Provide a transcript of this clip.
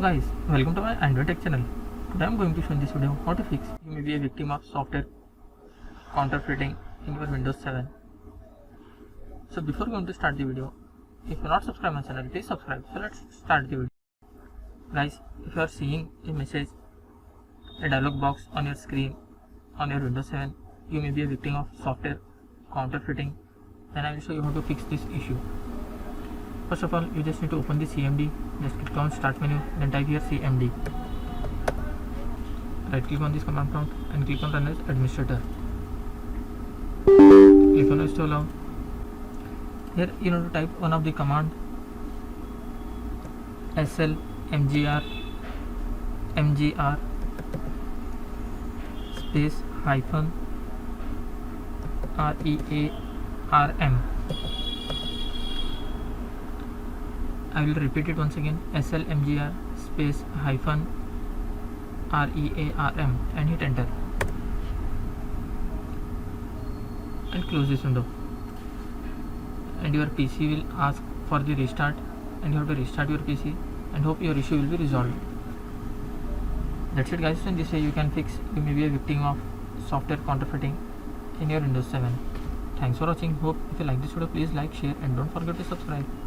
guys, welcome to my Android Tech channel. Today I am going to show in this video how to fix you may be a victim of software counterfeiting in your Windows 7. So before going to start the video, if you are not subscribed my channel, please subscribe. So let's start the video. Guys, if you are seeing a message, a dialog box on your screen on your Windows 7, you may be a victim of software counterfeiting. Then I will show you how to fix this issue. First of all, you just need to open the CMD. Just click on start menu, then type here CMD. Right click on this command prompt and click on run as administrator. Click on install now. Here you need to type one of the command slmgr space hyphen rearm. I will repeat it once again, slmgr space hyphen rearm, and hit enter and close this window, and your PC will ask for the restart, and you have to restart your PC and hope your issue will be resolved. That's it guys. In this way you can fix you may be a victim of software counterfeiting in your Windows 7. Thanks for watching. Hope if you like this video, please like, share and don't forget to subscribe.